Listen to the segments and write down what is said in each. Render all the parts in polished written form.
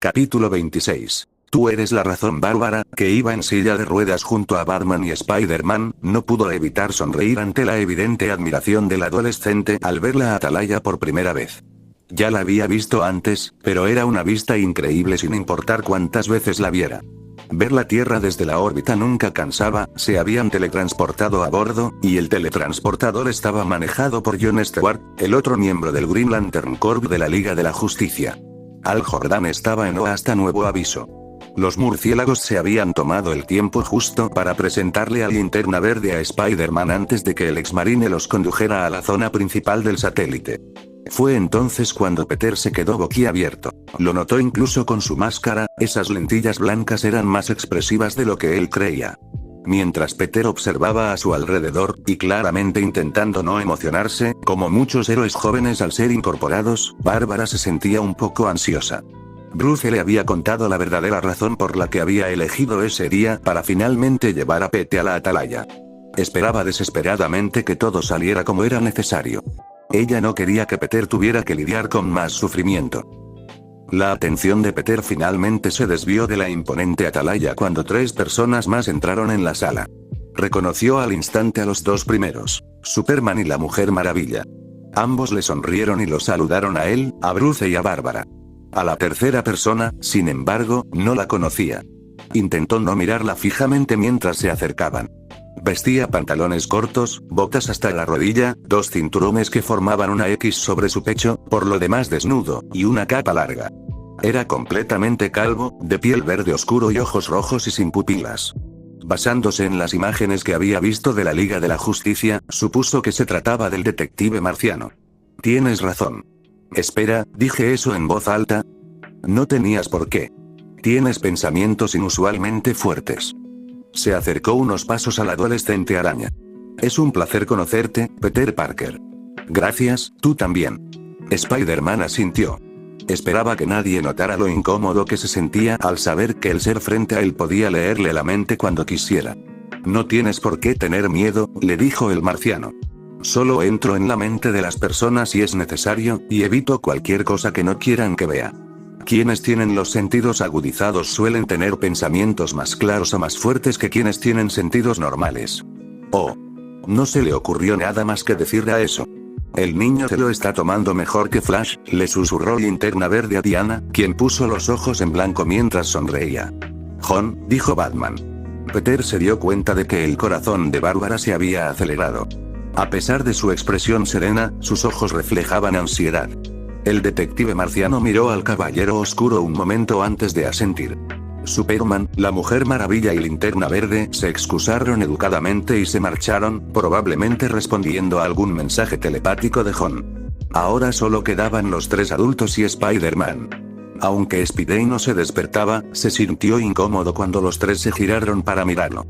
Capítulo 26. Tú eres la razón. Bárbara, que iba en silla de ruedas junto a Batman y Spider-Man, no pudo evitar sonreír ante la evidente admiración del adolescente al ver la atalaya por primera vez. Ya la había visto antes, pero era una vista increíble sin importar cuántas veces la viera. Ver la Tierra desde la órbita nunca cansaba, se habían teletransportado a bordo, y el teletransportador estaba manejado por John Stewart, el otro miembro del Green Lantern Corps de la Liga de la Justicia. Al Jordan estaba en O hasta nuevo aviso. Los murciélagos se habían tomado el tiempo justo para presentarle a Linterna Verde a Spider-Man antes de que el exmarine los condujera a la zona principal del satélite. Fue entonces cuando Peter se quedó boquiabierto. Lo notó incluso con su máscara, esas lentillas blancas eran más expresivas de lo que él creía. Mientras Peter observaba a su alrededor, y claramente intentando no emocionarse, como muchos héroes jóvenes al ser incorporados, Bárbara se sentía un poco ansiosa. Bruce le había contado la verdadera razón por la que había elegido ese día para finalmente llevar a Pete a la atalaya. Esperaba desesperadamente que todo saliera como era necesario. Ella no quería que Peter tuviera que lidiar con más sufrimiento. La atención de Peter finalmente se desvió de la imponente atalaya cuando 3 personas más entraron en la sala. Reconoció al instante a los 2 primeros, Superman y la Mujer Maravilla. Ambos le sonrieron y lo saludaron a él, a Bruce y a Bárbara. A la tercera persona, sin embargo, no la conocía. Intentó no mirarla fijamente mientras se acercaban. Vestía pantalones cortos, botas hasta la rodilla, 2 cinturones que formaban una X sobre su pecho, por lo demás desnudo, y una capa larga. Era completamente calvo, de piel verde oscuro y ojos rojos y sin pupilas. Basándose en las imágenes que había visto de la Liga de la Justicia, supuso que se trataba del detective marciano. Tienes razón. Espera, dije eso en voz alta. No tenías por qué. Tienes pensamientos inusualmente fuertes. Se acercó unos pasos al adolescente araña. Es un placer conocerte, Peter Parker. Gracias, tú también. Spider-Man asintió. Esperaba que nadie notara lo incómodo que se sentía al saber que el ser frente a él podía leerle la mente cuando quisiera. No tienes por qué tener miedo, le dijo el marciano. Solo entro en la mente de las personas si es necesario, y evito cualquier cosa que no quieran que vea. Quienes tienen los sentidos agudizados suelen tener pensamientos más claros o más fuertes que quienes tienen sentidos normales. Oh. No se le ocurrió nada más que decirle a eso. El niño se lo está tomando mejor que Flash, le susurró Linterna Verde a Diana, quien puso los ojos en blanco mientras sonreía. John, dijo Batman. Peter se dio cuenta de que el corazón de Bárbara se había acelerado. A pesar de su expresión serena, sus ojos reflejaban ansiedad. El detective marciano miró al caballero oscuro un momento antes de asentir. Superman, la Mujer Maravilla y Linterna Verde se excusaron educadamente y se marcharon, probablemente respondiendo a algún mensaje telepático de John. Ahora solo quedaban los 3 adultos y Spider-Man. Aunque Spidey no se despertaba, se sintió incómodo cuando los 3 se giraron para mirarlo.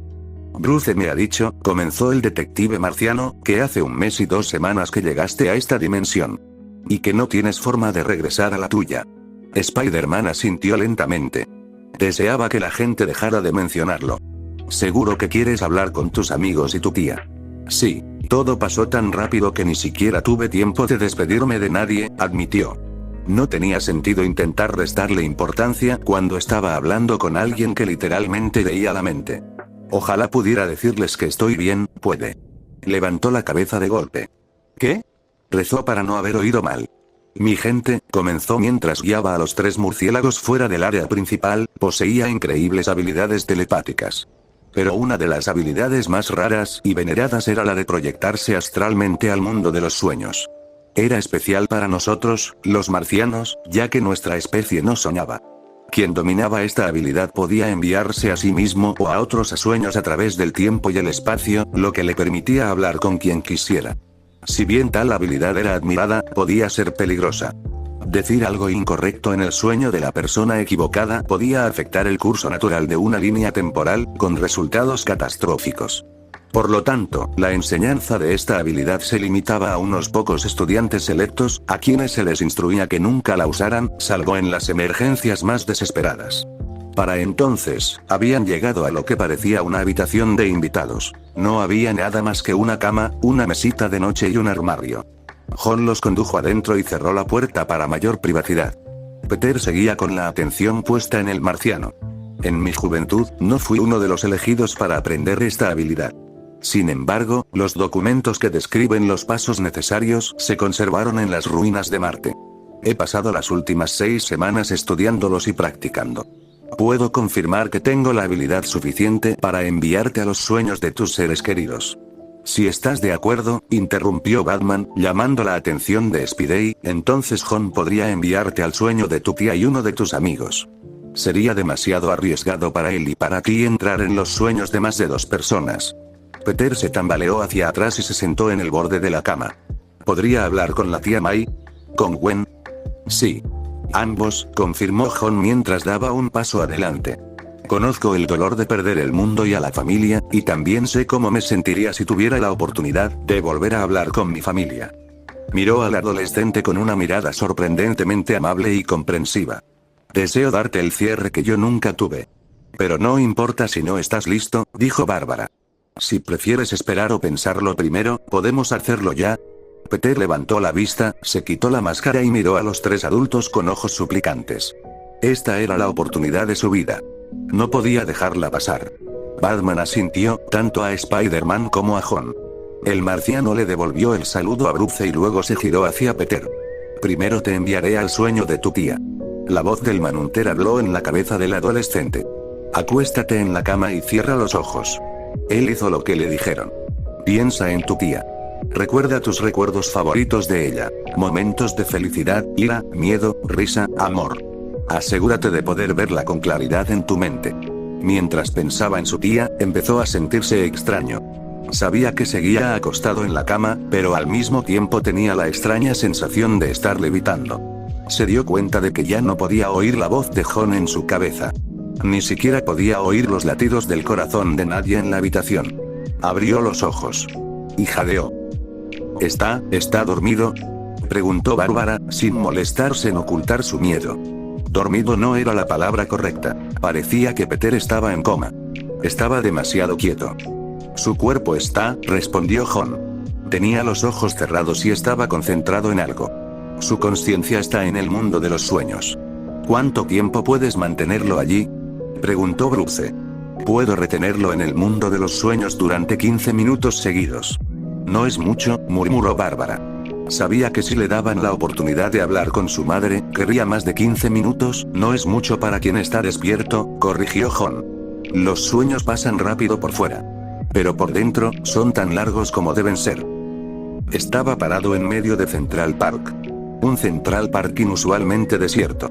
Bruce me ha dicho, comenzó el detective marciano, que hace 1 mes y 2 semanas que llegaste a esta dimensión. Y que no tienes forma de regresar a la tuya. Spider-Man asintió lentamente. Deseaba que la gente dejara de mencionarlo. Seguro que quieres hablar con tus amigos y tu tía. Sí, todo pasó tan rápido que ni siquiera tuve tiempo de despedirme de nadie, admitió. No tenía sentido intentar restarle importancia cuando estaba hablando con alguien que literalmente leía la mente. Ojalá pudiera decirles que estoy bien, puede. Levantó la cabeza de golpe. ¿Qué? Rezó para no haber oído mal. Mi gente, comenzó mientras guiaba a los 3 murciélagos fuera del área principal, poseía increíbles habilidades telepáticas. Pero una de las habilidades más raras y veneradas era la de proyectarse astralmente al mundo de los sueños. Era especial para nosotros, los marcianos, ya que nuestra especie no soñaba. Quien dominaba esta habilidad podía enviarse a sí mismo o a otros a sueños a través del tiempo y el espacio, lo que le permitía hablar con quien quisiera. Si bien tal habilidad era admirada, podía ser peligrosa. Decir algo incorrecto en el sueño de la persona equivocada podía afectar el curso natural de una línea temporal, con resultados catastróficos. Por lo tanto, la enseñanza de esta habilidad se limitaba a unos pocos estudiantes selectos, a quienes se les instruía que nunca la usaran, salvo en las emergencias más desesperadas. Para entonces, habían llegado a lo que parecía una habitación de invitados. No había nada más que una cama, una mesita de noche y un armario. John los condujo adentro y cerró la puerta para mayor privacidad. Peter seguía con la atención puesta en el marciano. En mi juventud, no fui uno de los elegidos para aprender esta habilidad. Sin embargo, los documentos que describen los pasos necesarios se conservaron en las ruinas de Marte. He pasado las últimas 6 semanas estudiándolos y practicando. Puedo confirmar que tengo la habilidad suficiente para enviarte a los sueños de tus seres queridos. Si estás de acuerdo, interrumpió Batman, llamando la atención de Spidey, entonces John podría enviarte al sueño de tu tía y uno de tus amigos. Sería demasiado arriesgado para él y para ti entrar en los sueños de más de 2 personas. Peter se tambaleó hacia atrás y se sentó en el borde de la cama. ¿Podría hablar con la tía May? ¿Con Gwen? Sí. Ambos, confirmó John mientras daba un paso adelante. Conozco el dolor de perder el mundo y a la familia, y también sé cómo me sentiría si tuviera la oportunidad de volver a hablar con mi familia. Miró al adolescente con una mirada sorprendentemente amable y comprensiva. Deseo darte el cierre que yo nunca tuve. Pero no importa si no estás listo, dijo Bárbara. Si prefieres esperar o pensarlo primero, podemos hacerlo ya. Peter levantó la vista, se quitó la máscara y miró a los 3 adultos con ojos suplicantes. Esta era la oportunidad de su vida. No podía dejarla pasar. Batman asintió, tanto a Spider-Man como a John. El marciano le devolvió el saludo a Bruce y luego se giró hacia Peter. Primero te enviaré al sueño de tu tía. La voz del manunter habló en la cabeza del adolescente. Acuéstate en la cama y cierra los ojos. Él hizo lo que le dijeron. Piensa en tu tía. Recuerda tus recuerdos favoritos de ella. Momentos de felicidad, ira, miedo, risa, amor. Asegúrate de poder verla con claridad en tu mente. Mientras pensaba en su tía, empezó a sentirse extraño. Sabía que seguía acostado en la cama, pero al mismo tiempo tenía la extraña sensación de estar levitando. Se dio cuenta de que ya no podía oír la voz de John en su cabeza. Ni siquiera podía oír los latidos del corazón de nadie en la habitación. Abrió los ojos. Y jadeó. ¿Está dormido?, preguntó Bárbara, sin molestarse en ocultar su miedo. Dormido no era la palabra correcta. Parecía que Peter estaba en coma. Estaba demasiado quieto. Su cuerpo respondió John. Tenía los ojos cerrados y estaba concentrado en algo. Su conciencia está en el mundo de los sueños. ¿Cuánto tiempo puedes mantenerlo allí?, preguntó Bruce. Puedo retenerlo en el mundo de los sueños durante 15 minutos seguidos. No es mucho, murmuró Bárbara. Sabía que si le daban la oportunidad de hablar con su madre, querría más de 15 minutos, no es mucho para quien está despierto, corrigió John. Los sueños pasan rápido por fuera. Pero por dentro, son tan largos como deben ser. Estaba parado en medio de Central Park. Un Central Park inusualmente desierto.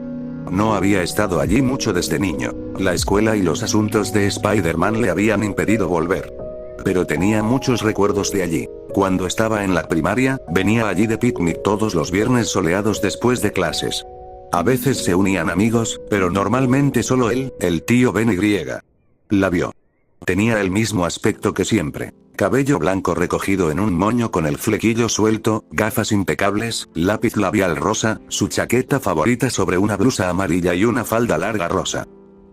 No había estado allí mucho desde niño. La escuela y los asuntos de Spider-Man le habían impedido volver. Pero tenía muchos recuerdos de allí. Cuando estaba en la primaria, venía allí de picnic todos los viernes soleados después de clases. A veces se unían amigos, pero normalmente solo él, el tío Ben Y. La vio. Tenía el mismo aspecto que siempre. Cabello blanco recogido en un moño con el flequillo suelto, gafas impecables, lápiz labial rosa, su chaqueta favorita sobre una blusa amarilla y una falda larga rosa.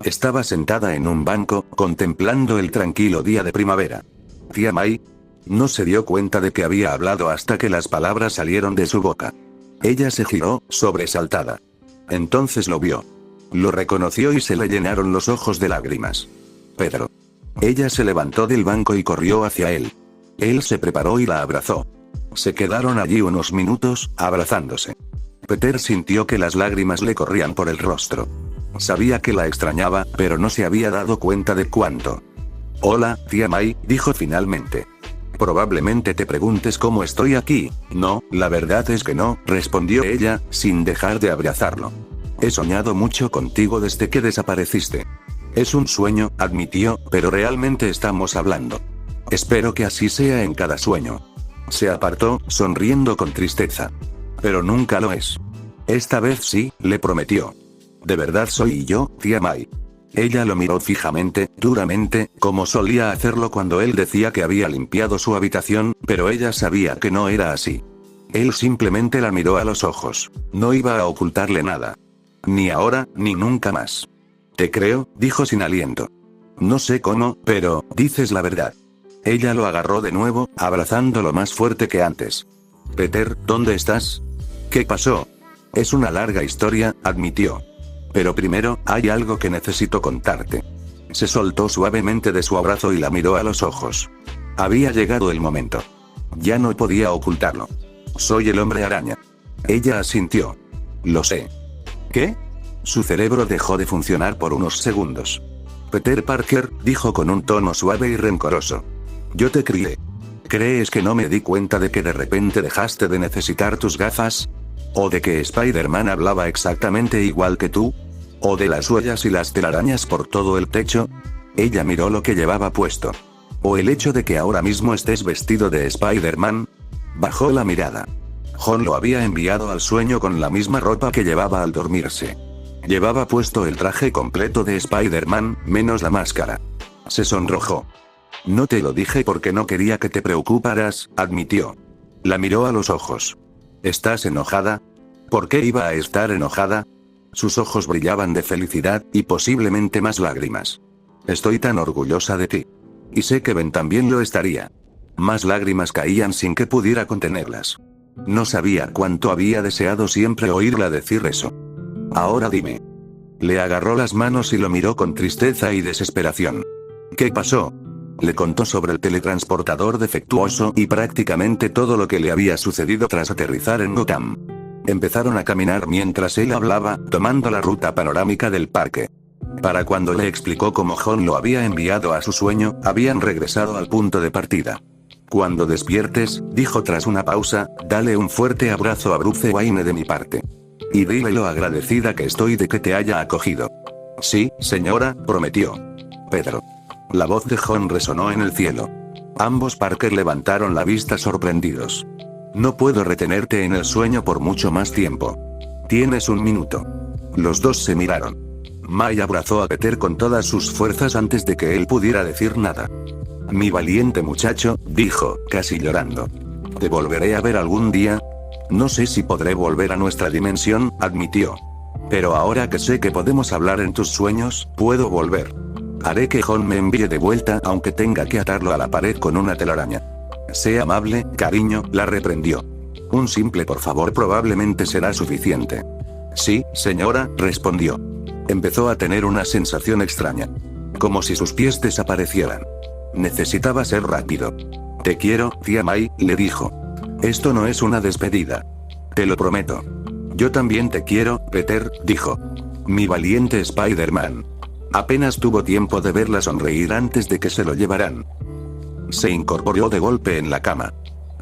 Estaba sentada en un banco, contemplando el tranquilo día de primavera. ¿Tía May? No se dio cuenta de que había hablado hasta que las palabras salieron de su boca. Ella se giró, sobresaltada. Entonces lo vio. Lo reconoció y se le llenaron los ojos de lágrimas. Pedro. Ella se levantó del banco y corrió hacia él. Él se preparó y la abrazó. Se quedaron allí unos minutos, abrazándose. Peter sintió que las lágrimas le corrían por el rostro. Sabía que la extrañaba, pero no se había dado cuenta de cuánto. Hola, tía May, dijo finalmente. Probablemente te preguntes cómo estoy aquí. No, la verdad es que no, respondió ella, sin dejar de abrazarlo. He soñado mucho contigo desde que desapareciste. Es un sueño, admitió, pero realmente estamos hablando. Espero que así sea en cada sueño. Se apartó, sonriendo con tristeza. Pero nunca lo es. Esta vez sí, le prometió. De verdad soy yo, tía May. Ella lo miró fijamente, duramente, como solía hacerlo cuando él decía que había limpiado su habitación, pero ella sabía que no era así. Él simplemente la miró a los ojos. No iba a ocultarle nada. Ni ahora, ni nunca más. Te creo, dijo sin aliento. No sé cómo, pero, dices la verdad. Ella lo agarró de nuevo, abrazándolo más fuerte que antes. Peter, ¿dónde estás? ¿Qué pasó? Es una larga historia, admitió. Pero primero, hay algo que necesito contarte. Se soltó suavemente de su abrazo y la miró a los ojos. Había llegado el momento. Ya no podía ocultarlo. Soy el hombre araña. Ella asintió. Lo sé. ¿Qué? Su cerebro dejó de funcionar por unos segundos. Peter Parker, dijo con un tono suave y rencoroso. Yo te crié. ¿Crees que no me di cuenta de que de repente dejaste de necesitar tus gafas? ¿O de que Spider-Man hablaba exactamente igual que tú? ¿O de las huellas y las telarañas por todo el techo? Ella miró lo que llevaba puesto. ¿O el hecho de que ahora mismo estés vestido de Spider-Man? Bajó la mirada. Jon lo había enviado al sueño con la misma ropa que llevaba al dormirse. Llevaba puesto el traje completo de Spider-Man, menos la máscara. Se sonrojó. No te lo dije porque no quería que te preocuparas, admitió. La miró a los ojos. ¿Estás enojada? ¿Por qué iba a estar enojada? Sus ojos brillaban de felicidad, y posiblemente más lágrimas. Estoy tan orgullosa de ti. Y sé que Ben también lo estaría. Más lágrimas caían sin que pudiera contenerlas. No sabía cuánto había deseado siempre oírla decir eso. Ahora dime. Le agarró las manos y lo miró con tristeza y desesperación. ¿Qué pasó? Le contó sobre el teletransportador defectuoso y prácticamente todo lo que le había sucedido tras aterrizar en Gotham. Empezaron a caminar mientras él hablaba, tomando la ruta panorámica del parque. Para cuando le explicó cómo Jon lo había enviado a su sueño, habían regresado al punto de partida. Cuando despiertes, dijo tras una pausa, dale un fuerte abrazo a Bruce Wayne de mi parte. Y dile lo agradecida que estoy de que te haya acogido. Sí, señora, prometió. Pedro. La voz de Jon resonó en el cielo. Ambos Parker levantaron la vista sorprendidos. No puedo retenerte en el sueño por mucho más tiempo. Tienes un minuto. Los dos se miraron. May abrazó a Peter con todas sus fuerzas antes de que él pudiera decir nada. Mi valiente muchacho, dijo, casi llorando. ¿Te volveré a ver algún día? No sé si podré volver a nuestra dimensión, admitió. Pero ahora que sé que podemos hablar en tus sueños, puedo volver. Haré que Jon me envíe de vuelta aunque tenga que atarlo a la pared con una telaraña. Sé amable, cariño, la reprendió. Un simple por favor probablemente será suficiente. Sí, señora, respondió. Empezó a tener una sensación extraña. Como si sus pies desaparecieran. Necesitaba ser rápido. Te quiero, tía May, le dijo. Esto no es una despedida. Te lo prometo. Yo también te quiero, Peter, dijo. Mi valiente Spider-Man. Apenas tuvo tiempo de verla sonreír antes de que se lo llevaran. Se incorporó de golpe en la cama.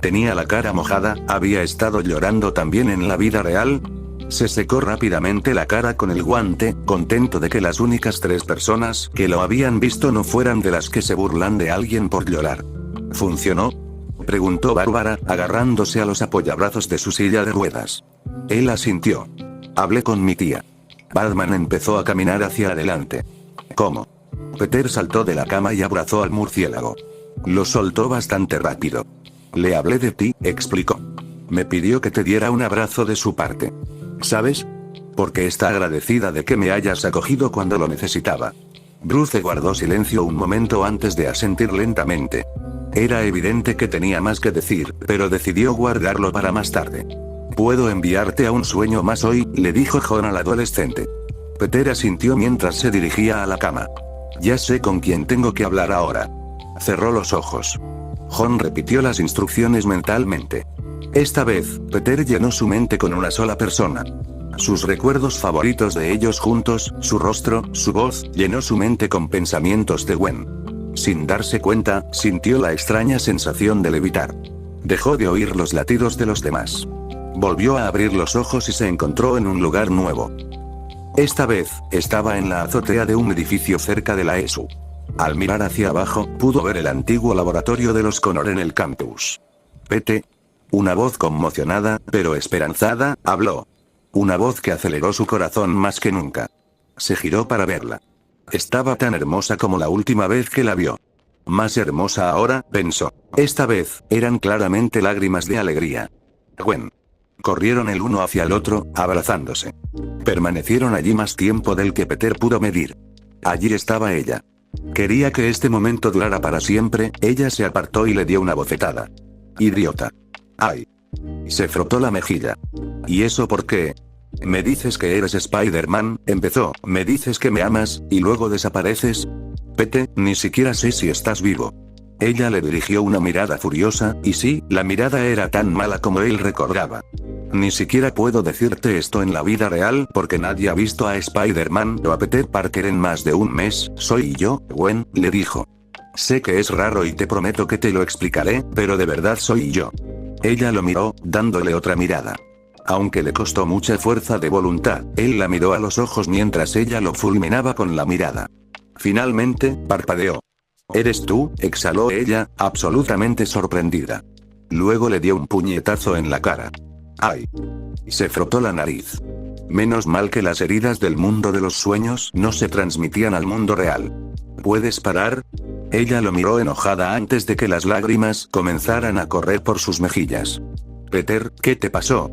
Tenía la cara mojada, había estado llorando también en la vida real. Se secó rápidamente la cara con el guante, contento de que las únicas 3 personas que lo habían visto no fueran de las que se burlan de alguien por llorar. ¿Funcionó?, preguntó Bárbara, agarrándose a los apoyabrazos de su silla de ruedas. Él asintió. Hablé con mi tía. Batman empezó a caminar hacia adelante. ¿Cómo? Peter saltó de la cama y abrazó al murciélago. Lo soltó bastante rápido. Le hablé de ti, explicó. Me pidió que te diera un abrazo de su parte. ¿Sabes? Porque está agradecida de que me hayas acogido cuando lo necesitaba. Bruce guardó silencio un momento antes de asentir lentamente. Era evidente que tenía más que decir, pero decidió guardarlo para más tarde. Puedo enviarte a un sueño más hoy, le dijo Jon al adolescente. Peter asintió mientras se dirigía a la cama. Ya sé con quién tengo que hablar ahora. Cerró los ojos. Jon repitió las instrucciones mentalmente. Esta vez, Peter llenó su mente con una sola persona. Sus recuerdos favoritos de ellos juntos, su rostro, su voz, llenó su mente con pensamientos de Gwen. Sin darse cuenta, sintió la extraña sensación de levitar. Dejó de oír los latidos de los demás. Volvió a abrir los ojos y se encontró en un lugar nuevo. Esta vez, estaba en la azotea de un edificio cerca de la ESU. Al mirar hacia abajo, pudo ver el antiguo laboratorio de los Connor en el campus. Pete. Una voz conmocionada, pero esperanzada, habló. Una voz que aceleró su corazón más que nunca. Se giró para verla. Estaba tan hermosa como la última vez que la vio. Más hermosa ahora, pensó. Esta vez, eran claramente lágrimas de alegría. Gwen. Corrieron el uno hacia el otro, abrazándose. Permanecieron allí más tiempo del que Peter pudo medir. Allí estaba ella. Quería que este momento durara para siempre. Ella se apartó y le dio una bofetada. Idiota. ¡Ay! Se frotó la mejilla. ¿Y eso por qué? Me dices que eres Spider-Man, empezó, me dices que me amas, y luego desapareces. Pete, ni siquiera sé si estás vivo. Ella le dirigió una mirada furiosa, y sí, la mirada era tan mala como él recordaba. Ni siquiera puedo decirte esto en la vida real porque nadie ha visto a Spider-Man o a Peter Parker en más de un mes, soy yo, Gwen, le dijo. Sé que es raro y te prometo que te lo explicaré, pero de verdad soy yo. Ella lo miró, dándole otra mirada. Aunque le costó mucha fuerza de voluntad, él la miró a los ojos mientras ella lo fulminaba con la mirada. Finalmente, parpadeó. ¿Eres tú?, exhaló ella, absolutamente sorprendida. Luego le dio un puñetazo en la cara. ¡Ay! Se frotó la nariz. Menos mal que las heridas del mundo de los sueños no se transmitían al mundo real. ¿Puedes parar? Ella lo miró enojada antes de que las lágrimas comenzaran a correr por sus mejillas. Peter, ¿qué te pasó?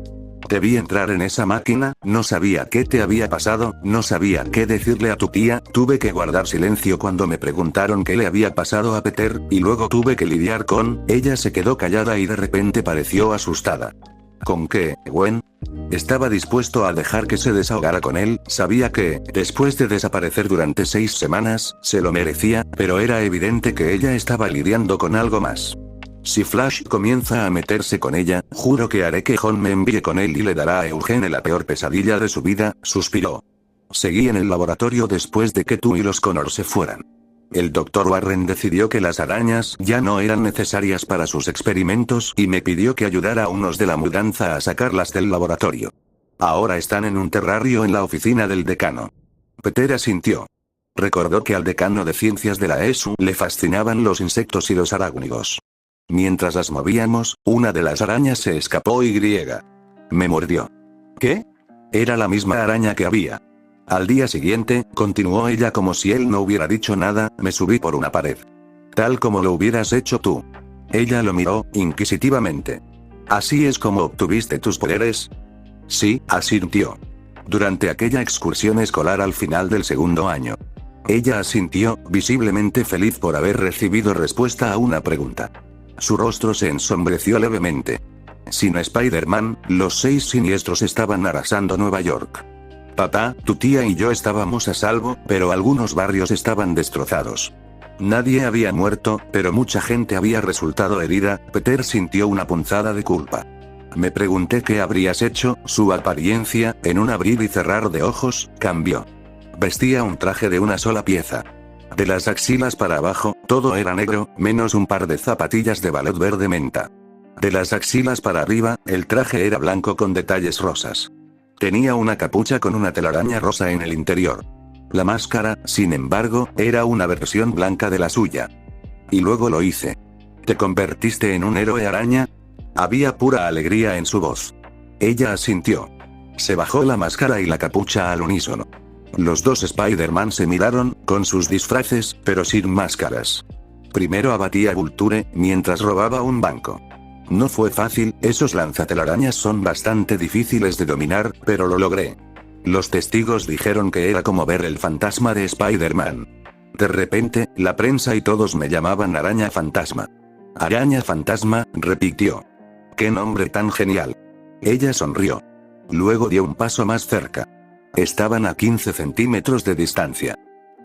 Te vi entrar en esa máquina, no sabía qué te había pasado, no sabía qué decirle a tu tía, tuve que guardar silencio cuando me preguntaron qué le había pasado a Peter, y luego tuve que lidiar con... Ella se quedó callada y de repente pareció asustada. ¿Con qué, Gwen? Estaba dispuesto a dejar que se desahogara con él, sabía que, después de desaparecer durante 6 semanas, se lo merecía, pero era evidente que ella estaba lidiando con algo más. Si Flash comienza a meterse con ella, juro que haré que John me envíe con él y le dará a Eugene la peor pesadilla de su vida, suspiró. Seguí en el laboratorio después de que tú y los Connor se fueran. El Dr. Warren decidió que las arañas ya no eran necesarias para sus experimentos y me pidió que ayudara a unos de la mudanza a sacarlas del laboratorio. Ahora están en un terrario en la oficina del decano. Peter asintió. Recordó que al decano de ciencias de la ESU le fascinaban los insectos y los arácnidos. Mientras las movíamos, una de las arañas se escapó y me mordió. ¿Qué? Era la misma araña que había. Al día siguiente, continuó ella como si él no hubiera dicho nada, me subí por una pared. Tal como lo hubieras hecho tú. Ella lo miró, inquisitivamente. ¿Así es como obtuviste tus poderes? Sí, asintió. Durante aquella excursión escolar al final del segundo año. Ella asintió, visiblemente feliz por haber recibido respuesta a una pregunta. Su rostro se ensombreció levemente. Sin Spider-Man, los 6 siniestros estaban arrasando Nueva York. Papá, tu tía y yo estábamos a salvo, pero algunos barrios estaban destrozados. Nadie había muerto, pero mucha gente había resultado herida. Peter sintió una punzada de culpa. Me pregunté qué habrías hecho, su apariencia, en un abrir y cerrar de ojos, cambió. Vestía un traje de una sola pieza. De las axilas para abajo, todo era negro, menos un par de zapatillas de ballet verde menta. De las axilas para arriba, el traje era blanco con detalles rosas. Tenía una capucha con una telaraña rosa en el interior. La máscara, sin embargo, era una versión blanca de la suya. Y luego lo hice. ¿Te convertiste en un héroe araña? Había pura alegría en su voz. Ella asintió. Se bajó la máscara y la capucha al unísono. Los dos Spider-Man se miraron, con sus disfraces, pero sin máscaras. Primero abatí a Vulture, mientras robaba un banco. No fue fácil, esos lanzatelarañas son bastante difíciles de dominar, pero lo logré. Los testigos dijeron que era como ver el fantasma de Spider-Man. De repente, la prensa y todos me llamaban Araña Fantasma. Araña Fantasma, repitió. ¡Qué nombre tan genial! Ella sonrió. Luego dio un paso más cerca. Estaban a 15 centímetros de distancia.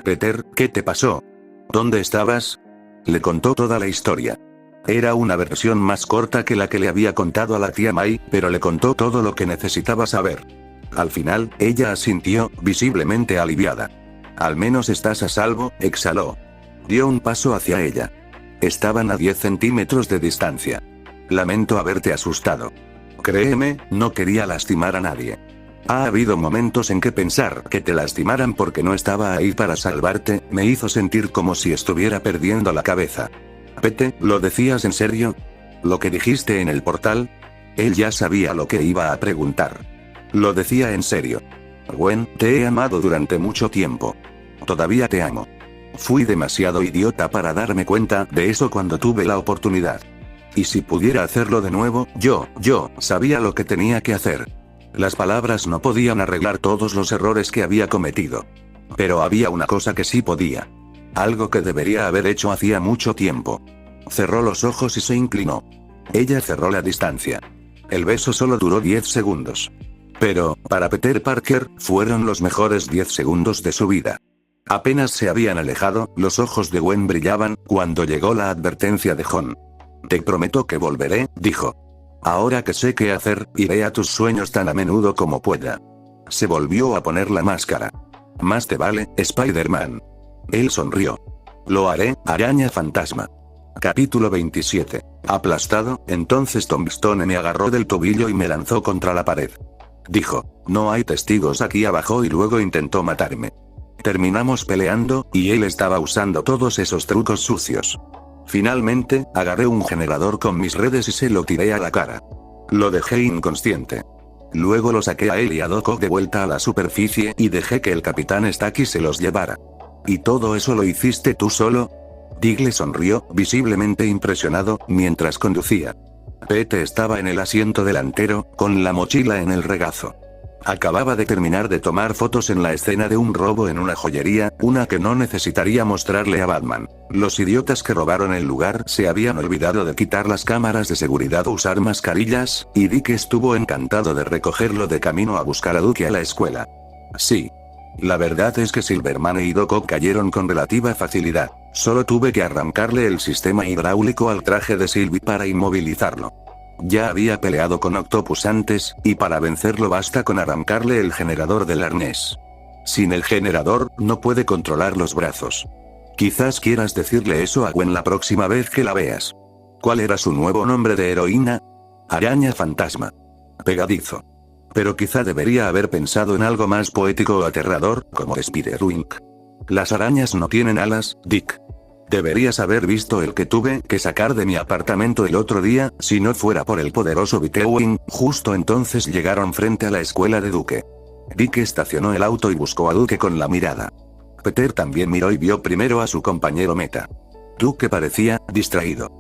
Peter, ¿qué te pasó? ¿Dónde estabas? Le contó toda la historia. Era una versión más corta que la que le había contado a la tía May, pero le contó todo lo que necesitaba saber. Al final, ella asintió, visiblemente aliviada. Al menos estás a salvo, exhaló. Dio un paso hacia ella. Estaban a 10 centímetros de distancia. Lamento haberte asustado. Créeme, no quería lastimar a nadie. Ha habido momentos en que pensar que te lastimaran porque no estaba ahí para salvarte, me hizo sentir como si estuviera perdiendo la cabeza. Pete, ¿lo decías en serio? ¿Lo que dijiste en el portal? Él ya sabía lo que iba a preguntar. Lo decía en serio. Gwen, te he amado durante mucho tiempo. Todavía te amo. Fui demasiado idiota para darme cuenta de eso cuando tuve la oportunidad. Y si pudiera hacerlo de nuevo, yo sabía lo que tenía que hacer. Las palabras no podían arreglar todos los errores que había cometido. Pero había una cosa que sí podía. Algo que debería haber hecho hacía mucho tiempo. Cerró los ojos y se inclinó. Ella cerró la distancia. El beso solo duró 10 segundos. Pero, para Peter Parker, fueron los mejores 10 segundos de su vida. Apenas se habían alejado, los ojos de Gwen brillaban, cuando llegó la advertencia de John. Te prometo que volveré, dijo. Ahora que sé qué hacer, iré a tus sueños tan a menudo como pueda. Se volvió a poner la máscara. Más te vale, Spider-Man. Él sonrió. Lo haré, araña fantasma. Capítulo 27. Aplastado, entonces Tombstone me agarró del tobillo y me lanzó contra la pared. Dijo, no hay testigos aquí abajo y luego intentó matarme. Terminamos peleando, y él estaba usando todos esos trucos sucios. Finalmente, agarré un generador con mis redes y se lo tiré a la cara. Lo dejé inconsciente. Luego lo saqué a él y a Doc Ock de vuelta a la superficie y dejé que el Capitán Stacy se los llevara. ¿Y todo eso lo hiciste tú solo? Dick le sonrió, visiblemente impresionado, mientras conducía. Pete estaba en el asiento delantero, con la mochila en el regazo. Acababa de terminar de tomar fotos en la escena de un robo en una joyería, una que no necesitaría mostrarle a Batman. Los idiotas que robaron el lugar se habían olvidado de quitar las cámaras de seguridad o usar mascarillas, y Dick estuvo encantado de recogerlo de camino a buscar a Duke a la escuela. Sí. La verdad es que Silverman y Doc Ock cayeron con relativa facilidad. Solo tuve que arrancarle el sistema hidráulico al traje de Sylvie para inmovilizarlo. Ya había peleado con Octopus antes, y para vencerlo basta con arrancarle el generador del arnés. Sin el generador, no puede controlar los brazos. Quizás quieras decirle eso a Gwen la próxima vez que la veas. ¿Cuál era su nuevo nombre de heroína? Araña fantasma. Pegadizo. Pero quizá debería haber pensado en algo más poético o aterrador, como Spiderwing. Las arañas no tienen alas, Dick. Deberías haber visto el que tuve que sacar de mi apartamento el otro día, si no fuera por el poderoso Bitewing. Justo entonces llegaron frente a la escuela de Duke. Dick estacionó el auto y buscó a Duke con la mirada. Peter también miró y vio primero a su compañero Meta. Duke parecía distraído.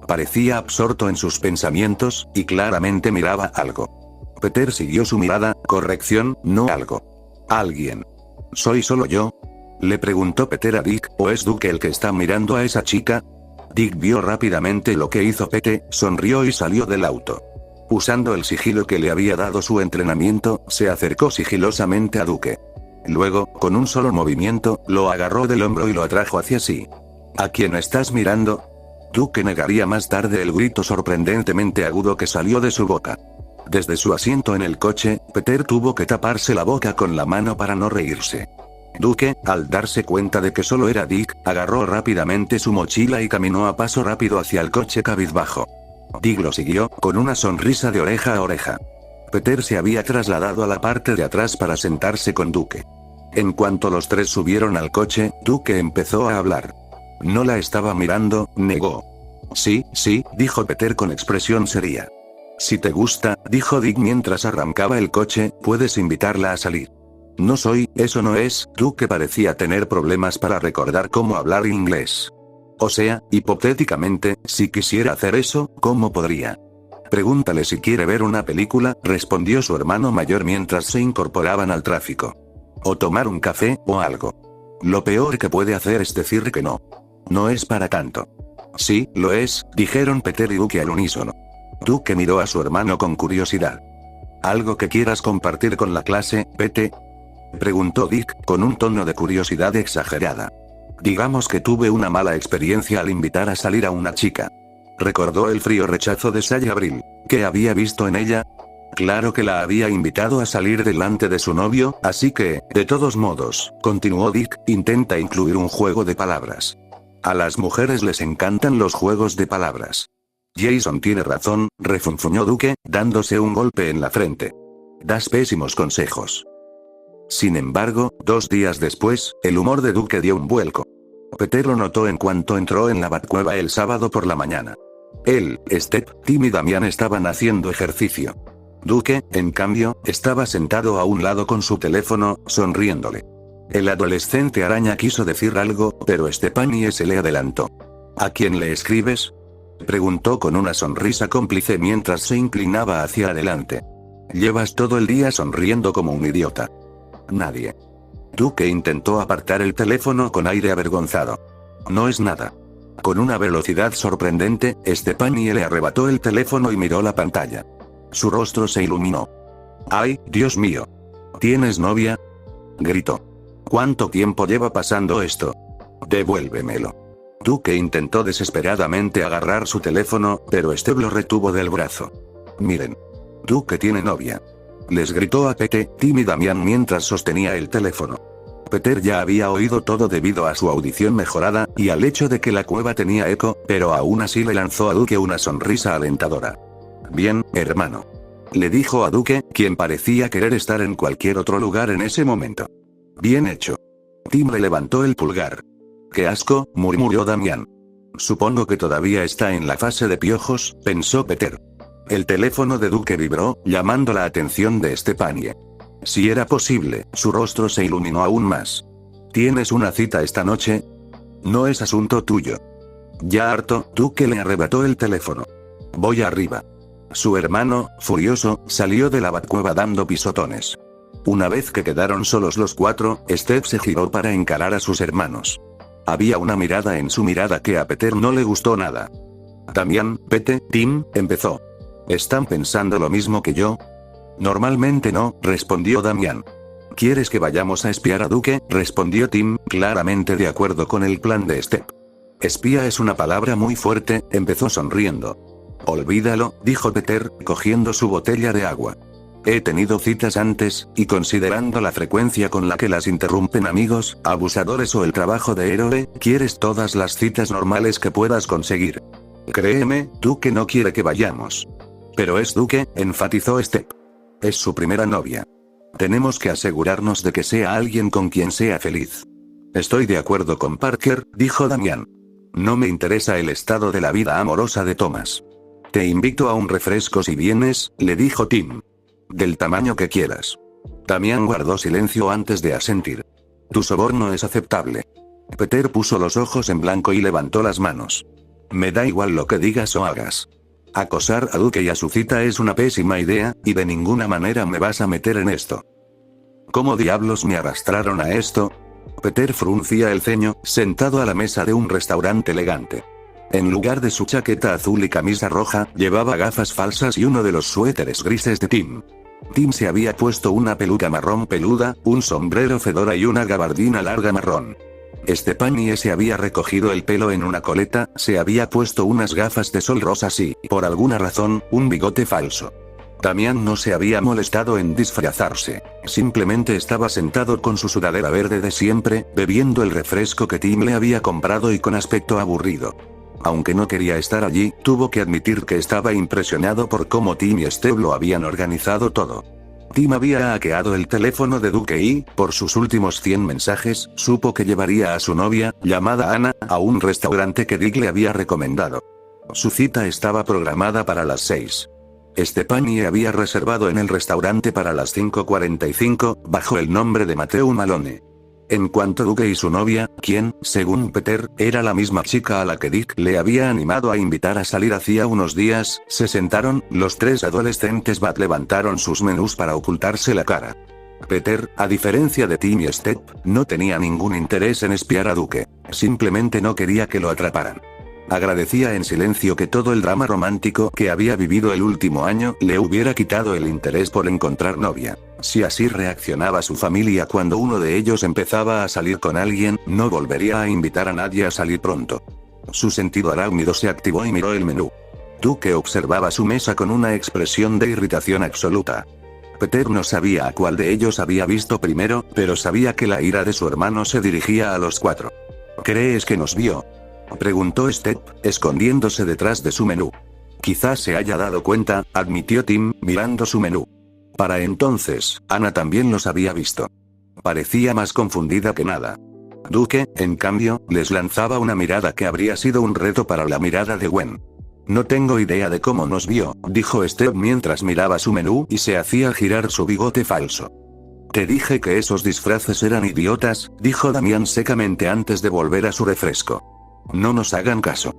Parecía absorto en sus pensamientos, y claramente miraba algo. Peter siguió su mirada, corrección, no algo. Alguien. ¿Soy solo yo? Le preguntó Peter a Dick, ¿o es Duke el que está mirando a esa chica? Dick vio rápidamente lo que hizo Pete, sonrió y salió del auto. Usando el sigilo que le había dado su entrenamiento, se acercó sigilosamente a Duke. Luego, con un solo movimiento, lo agarró del hombro y lo atrajo hacia sí. ¿A quién estás mirando? Duke negaría más tarde el grito sorprendentemente agudo que salió de su boca. Desde su asiento en el coche, Peter tuvo que taparse la boca con la mano para no reírse. Duke, al darse cuenta de que solo era Dick, agarró rápidamente su mochila y caminó a paso rápido hacia el coche cabizbajo. Dick lo siguió, con una sonrisa de oreja a oreja. Peter se había trasladado a la parte de atrás para sentarse con Duke. En cuanto los tres subieron al coche, Duke empezó a hablar. No la estaba mirando, negó. Sí, dijo Peter con expresión seria. Si te gusta, dijo Dick mientras arrancaba el coche, puedes invitarla a salir. No soy, eso no es. Duke parecía tener problemas para recordar cómo hablar inglés. O sea, hipotéticamente, si quisiera hacer eso, ¿cómo podría? Pregúntale si quiere ver una película, respondió su hermano mayor mientras se incorporaban al tráfico. O tomar un café, o algo. Lo peor que puede hacer es decir que no. No es para tanto. Sí, lo es, dijeron Peter y Duke al unísono. Duke miró a su hermano con curiosidad. ¿Algo que quieras compartir con la clase, Pete? Preguntó Dick, con un tono de curiosidad exagerada. Digamos que tuve una mala experiencia al invitar a salir a una chica. Recordó el frío rechazo de Sally Abril. ¿Qué había visto en ella? Claro que la había invitado a salir delante de su novio, así que, de todos modos, continuó Dick, intenta incluir un juego de palabras. A las mujeres les encantan los juegos de palabras. Jason tiene razón, refunfuñó Duke, dándose un golpe en la frente. Das pésimos consejos. Sin embargo, 2 días después, el humor de Duke dio un vuelco. Peter lo notó en cuanto entró en la Batcueva el sábado por la mañana. Él, Step, Tim y Damian estaban haciendo ejercicio. Duke, en cambio, estaba sentado a un lado con su teléfono, sonriéndole. El adolescente araña quiso decir algo, pero Stephanie se le adelantó. ¿A quién le escribes? Preguntó con una sonrisa cómplice mientras se inclinaba hacia adelante. Llevas todo el día sonriendo como un idiota. Nadie. Duke intentó apartar el teléfono con aire avergonzado. No es nada. Con una velocidad sorprendente, Stephanie le arrebató el teléfono y miró la pantalla. Su rostro se iluminó. ¡Ay, Dios mío! ¿Tienes novia?, gritó. ¿Cuánto tiempo lleva pasando esto? Devuélvemelo. Duke intentó desesperadamente agarrar su teléfono, pero Steve lo retuvo del brazo. Miren. Duke tiene novia. Les gritó a Pete, Tim y Damian mientras sostenía el teléfono. Peter ya había oído todo debido a su audición mejorada, y al hecho de que la cueva tenía eco, pero aún así le lanzó a Duke una sonrisa alentadora. Bien, hermano. Le dijo a Duke, quien parecía querer estar en cualquier otro lugar en ese momento. Bien hecho. Tim le levantó el pulgar. ¡Qué asco!, murmuró Damian. Supongo que todavía está en la fase de piojos, pensó Peter. El teléfono de Duke vibró, llamando la atención de Stepanie. Si era posible, su rostro se iluminó aún más. ¿Tienes una cita esta noche? No es asunto tuyo. Ya harto, Duke le arrebató el teléfono. Voy arriba. Su hermano, furioso, salió de la batcueva dando pisotones. Una vez que quedaron solos los cuatro, Steph se giró para encarar a sus hermanos. Había una mirada en su mirada que a Peter no le gustó nada. Damian, Pete, Tim, empezó. ¿Están pensando lo mismo que yo? Normalmente no, respondió Damian. ¿Quieres que vayamos a espiar a Duke?, respondió Tim, claramente de acuerdo con el plan de Steph. Espía es una palabra muy fuerte, empezó sonriendo. Olvídalo, dijo Peter, cogiendo su botella de agua. He tenido citas antes, y considerando la frecuencia con la que las interrumpen amigos, abusadores o el trabajo de héroe, quieres todas las citas normales que puedas conseguir. Créeme, Duke no quiere que vayamos. Pero es Duke, enfatizó Steph. Es su primera novia. Tenemos que asegurarnos de que sea alguien con quien sea feliz. Estoy de acuerdo con Parker, dijo Damian. No me interesa el estado de la vida amorosa de Thomas. Te invito a un refresco si vienes, le dijo Tim. Del tamaño que quieras. Damian guardó silencio antes de asentir. Tu soborno es aceptable. Peter puso los ojos en blanco y levantó las manos. Me da igual lo que digas o hagas. Acosar a Duke y a su cita es una pésima idea, y de ninguna manera me vas a meter en esto. ¿Cómo diablos me arrastraron a esto? Peter fruncía el ceño, sentado a la mesa de un restaurante elegante. En lugar de su chaqueta azul y camisa roja, llevaba gafas falsas y uno de los suéteres grises de Tim. Tim se había puesto una peluca marrón peluda, un sombrero fedora y una gabardina larga marrón. Stepanie se había recogido el pelo en una coleta, se había puesto unas gafas de sol rosas y, por alguna razón, un bigote falso. Damian no se había molestado en disfrazarse, simplemente estaba sentado con su sudadera verde de siempre, bebiendo el refresco que Tim le había comprado y con aspecto aburrido. Aunque no quería estar allí, tuvo que admitir que estaba impresionado por cómo Tim y Steve lo habían organizado todo. Tim había hackeado el teléfono de Duke y, por sus últimos 100 mensajes, supo que llevaría a su novia, llamada Anna, a un restaurante que Dick le había recomendado. Su cita estaba programada para las 6. Stepanie había reservado en el restaurante para las 5:45, bajo el nombre de Matthew Malone. En cuanto Duke y su novia, quien, según Peter, era la misma chica a la que Dick le había animado a invitar a salir hacía unos días, se sentaron, los tres adolescentes levantaron sus menús para ocultarse la cara. Peter, a diferencia de Tim y Steph, no tenía ningún interés en espiar a Duke, simplemente no quería que lo atraparan. Agradecía en silencio que todo el drama romántico que había vivido el último año le hubiera quitado el interés por encontrar novia. Si así reaccionaba su familia cuando uno de ellos empezaba a salir con alguien, no volvería a invitar a nadie a salir pronto. Su sentido arácnido se activó y miró el menú. Duke observaba su mesa con una expresión de irritación absoluta. Peter no sabía a cuál de ellos había visto primero, pero sabía que la ira de su hermano se dirigía a los cuatro. ¿Crees que nos vio?, preguntó Steph, escondiéndose detrás de su menú. Quizás se haya dado cuenta, admitió Tim, mirando su menú. Para entonces, Anna también los había visto. Parecía más confundida que nada. Duke, en cambio, les lanzaba una mirada que habría sido un reto para la mirada de Gwen. No tengo idea de cómo nos vio, dijo Steph mientras miraba su menú y se hacía girar su bigote falso. Te dije que esos disfraces eran idiotas, dijo Damian secamente antes de volver a su refresco. No nos hagan caso.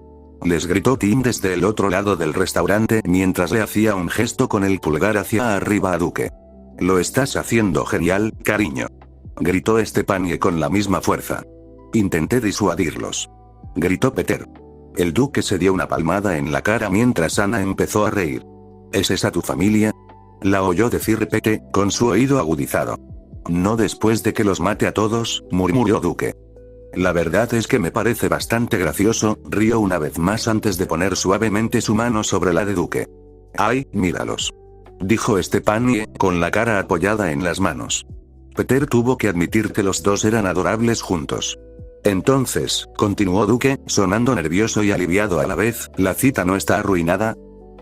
Les gritó Tim desde el otro lado del restaurante mientras le hacía un gesto con el pulgar hacia arriba a Duke. Lo estás haciendo genial, cariño. Gritó Stepanie con la misma fuerza. Intenté disuadirlos. Gritó Peter. El Duque se dio una palmada en la cara mientras Anna empezó a reír. ¿Es esa tu familia? La oyó decir Pete, con su oído agudizado. No después de que los mate a todos, murmuró Duque. La verdad es que me parece bastante gracioso, rió una vez más antes de poner suavemente su mano sobre la de Duque. ¡Ay, míralos! Dijo Stepanie, con la cara apoyada en las manos. Peter tuvo que admitir que los dos eran adorables juntos. Entonces, continuó Duque, sonando nervioso y aliviado a la vez, ¿la cita no está arruinada?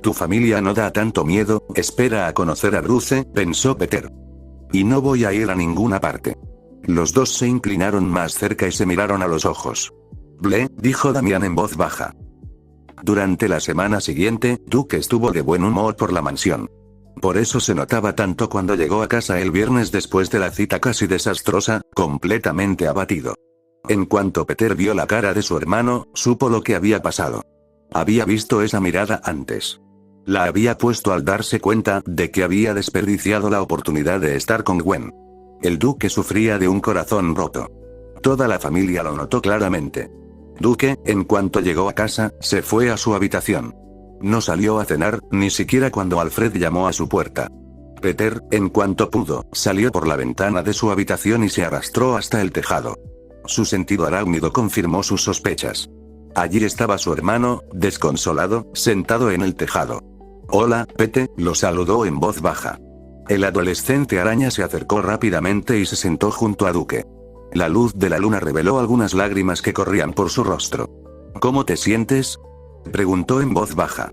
Tu familia no da tanto miedo, espera a conocer a Bruce, pensó Peter. Y no voy a ir a ninguna parte. Los dos se inclinaron más cerca y se miraron a los ojos. Ble, dijo Damián en voz baja. Durante la semana siguiente, Duque estuvo de buen humor por la mansión. Por eso se notaba tanto cuando llegó a casa el viernes después de la cita casi desastrosa, completamente abatido. En cuanto Peter vio la cara de su hermano, supo lo que había pasado. Había visto esa mirada antes. La había puesto al darse cuenta de que había desperdiciado la oportunidad de estar con Gwen. El Duque sufría de un corazón roto. Toda la familia lo notó claramente. Duque, en cuanto llegó a casa, se fue a su habitación. No salió a cenar, ni siquiera cuando Alfred llamó a su puerta. Peter, en cuanto pudo, salió por la ventana de su habitación y se arrastró hasta el tejado. Su sentido arácnido confirmó sus sospechas. Allí estaba su hermano, desconsolado, sentado en el tejado. Hola, Pete, lo saludó en voz baja. El adolescente araña se acercó rápidamente y se sentó junto a Duque. La luz de la luna reveló algunas lágrimas que corrían por su rostro. ¿Cómo te sientes?, preguntó en voz baja.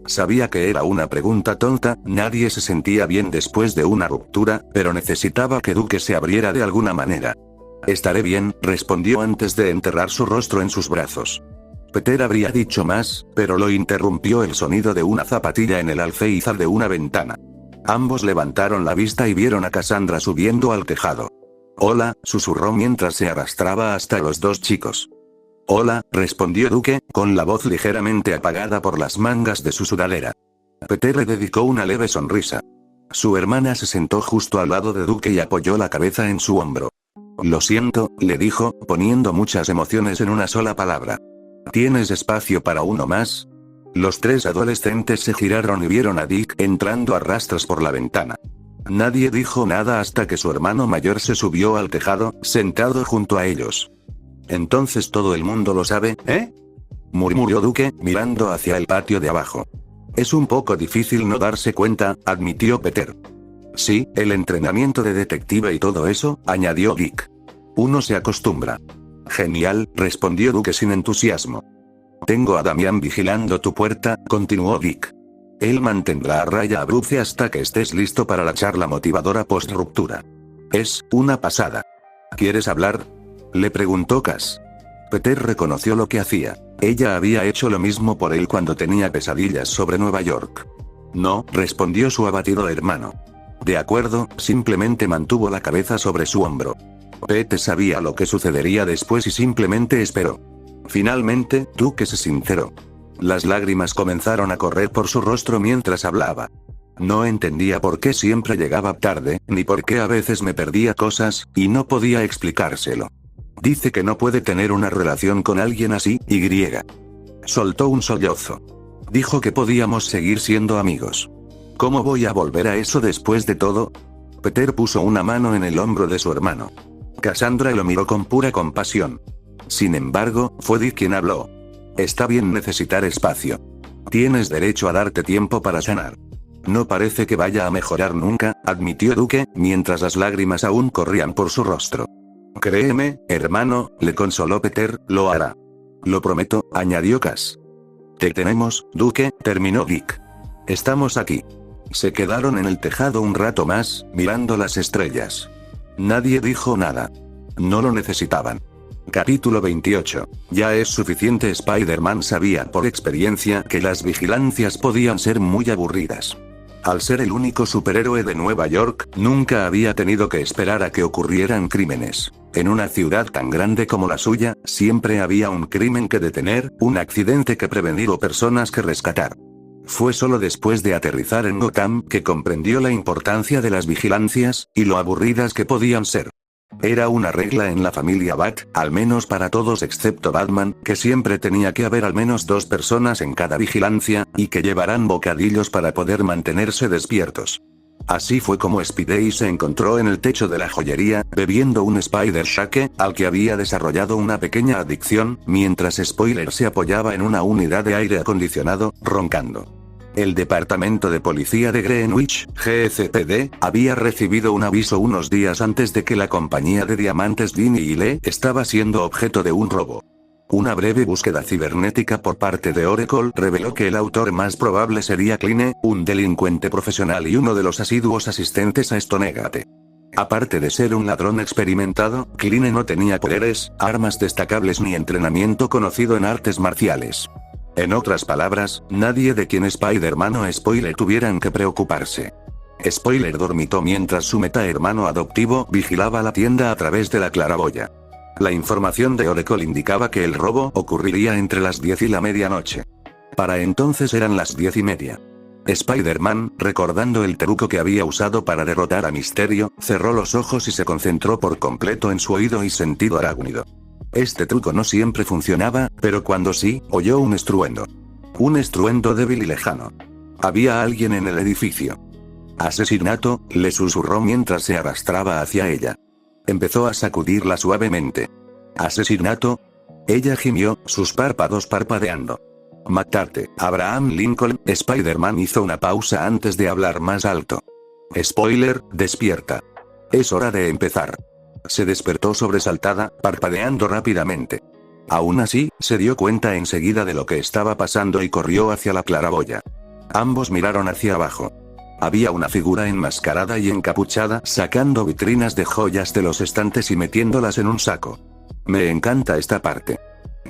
Sabía que era una pregunta tonta, nadie se sentía bien después de una ruptura, pero necesitaba que Duque se abriera de alguna manera. Estaré bien, respondió antes de enterrar su rostro en sus brazos. Peter habría dicho más, pero lo interrumpió el sonido de una zapatilla en el alféizar de una ventana. Ambos levantaron la vista y vieron a Cassandra subiendo al tejado. Hola, susurró mientras se arrastraba hasta los dos chicos. Hola, respondió Duque, con la voz ligeramente apagada por las mangas de su sudadera. Peter le dedicó una leve sonrisa. Su hermana se sentó justo al lado de Duque y apoyó la cabeza en su hombro. Lo siento, le dijo, poniendo muchas emociones en una sola palabra. ¿Tienes espacio para uno más? Los tres adolescentes se giraron y vieron a Dick entrando a rastras por la ventana. Nadie dijo nada hasta que su hermano mayor se subió al tejado, sentado junto a ellos. Entonces todo el mundo lo sabe, ¿eh?, murmuró Duque, mirando hacia el patio de abajo. Es un poco difícil no darse cuenta, admitió Peter. Sí, el entrenamiento de detective y todo eso, añadió Dick. Uno se acostumbra. Genial, respondió Duque sin entusiasmo. Tengo a Damián vigilando tu puerta, continuó Dick. Él mantendrá a raya a Bruce hasta que estés listo para la charla motivadora post-ruptura. Es una pasada. ¿Quieres hablar?, le preguntó Cass. Peter reconoció lo que hacía. Ella había hecho lo mismo por él cuando tenía pesadillas sobre Nueva York. No, respondió su abatido hermano. De acuerdo, simplemente mantuvo la cabeza sobre su hombro. Pete sabía lo que sucedería después y simplemente esperó. Finalmente, Duque se sinceró. Las lágrimas comenzaron a correr por su rostro mientras hablaba. No entendía por qué siempre llegaba tarde, ni por qué a veces me perdía cosas, y no podía explicárselo. Dice que no puede tener una relación con alguien así, y soltó un sollozo. Dijo que podíamos seguir siendo amigos. ¿Cómo voy a volver a eso después de todo? Peter puso una mano en el hombro de su hermano. Cassandra lo miró con pura compasión. Sin embargo, fue Dick quien habló. Está bien necesitar espacio. Tienes derecho a darte tiempo para sanar. No parece que vaya a mejorar nunca, admitió Duque, mientras las lágrimas aún corrían por su rostro. Créeme, hermano, le consoló Peter, lo hará. Lo prometo, añadió Cass. Te tenemos, Duque, terminó Dick. Estamos aquí. Se quedaron en el tejado un rato más, mirando las estrellas. Nadie dijo nada. No lo necesitaban. Capítulo 28. Ya es suficiente. Spider-Man sabía por experiencia que las vigilancias podían ser muy aburridas. Al ser el único superhéroe de Nueva York, nunca había tenido que esperar a que ocurrieran crímenes. En una ciudad tan grande como la suya, siempre había un crimen que detener, un accidente que prevenir o personas que rescatar. Fue solo después de aterrizar en Gotham que comprendió la importancia de las vigilancias, y lo aburridas que podían ser. Era una regla en la familia Bat, al menos para todos excepto Batman, que siempre tenía que haber al menos 2 personas en cada vigilancia, y que llevaran bocadillos para poder mantenerse despiertos. Así fue como Spidey se encontró en el techo de la joyería, bebiendo un Spider Shake, al que había desarrollado una pequeña adicción, mientras Spoiler se apoyaba en una unidad de aire acondicionado, roncando. El Departamento de Policía de Greenwich, GCPD, había recibido un aviso unos días antes de que la compañía de diamantes Ginny y Lee estaba siendo objeto de un robo. Una breve búsqueda cibernética por parte de Oracle reveló que el autor más probable sería Kline, un delincuente profesional y uno de los asiduos asistentes a Stonegate. Aparte de ser un ladrón experimentado, Kline no tenía poderes, armas destacables ni entrenamiento conocido en artes marciales. En otras palabras, nadie de quien Spider-Man o Spoiler tuvieran que preocuparse. Spoiler dormitó mientras su metahermano adoptivo vigilaba la tienda a través de la claraboya. La información de Oracle indicaba que el robo ocurriría entre las 10 y la medianoche. Para entonces eran las 10:30. Spider-Man, recordando el truco que había usado para derrotar a Misterio, cerró los ojos y se concentró por completo en su oído y sentido arácnido. Este truco no siempre funcionaba, pero cuando sí, oyó un estruendo. Un estruendo débil y lejano. Había alguien en el edificio. «Asesinato», le susurró mientras se arrastraba hacia ella. Empezó a sacudirla suavemente. «¿Asesinato?». Ella gimió, sus párpados parpadeando. «Matarte, Abraham Lincoln». Spider-Man hizo una pausa antes de hablar más alto. «Spoiler, despierta. Es hora de empezar». Se despertó sobresaltada, parpadeando rápidamente. Aún así, se dio cuenta enseguida de lo que estaba pasando y corrió hacia la claraboya. Ambos miraron hacia abajo. Había una figura enmascarada y encapuchada sacando vitrinas de joyas de los estantes y metiéndolas en un saco. «Me encanta esta parte»,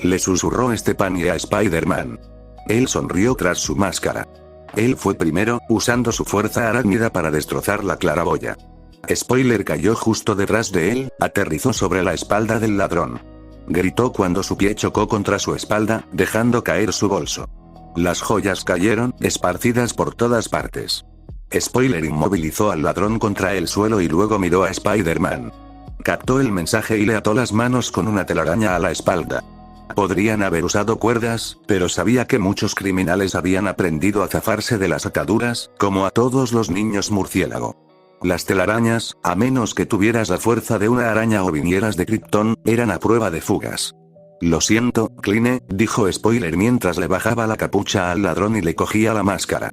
le susurró Stephanie a Spider-Man. Él sonrió tras su máscara. Él fue primero, usando su fuerza arácnida para destrozar la claraboya. Spoiler cayó justo detrás de él, aterrizó sobre la espalda del ladrón. Gritó cuando su pie chocó contra su espalda, dejando caer su bolso. Las joyas cayeron, esparcidas por todas partes. Spoiler inmovilizó al ladrón contra el suelo y luego miró a Spider-Man. Captó el mensaje y le ató las manos con una telaraña a la espalda. Podrían haber usado cuerdas, pero sabía que muchos criminales habían aprendido a zafarse de las ataduras, como a todos los niños murciélago. Las telarañas, a menos que tuvieras la fuerza de una araña o vinieras de Krypton, eran a prueba de fugas. «Lo siento, Kline», dijo Spoiler mientras le bajaba la capucha al ladrón y le cogía la máscara.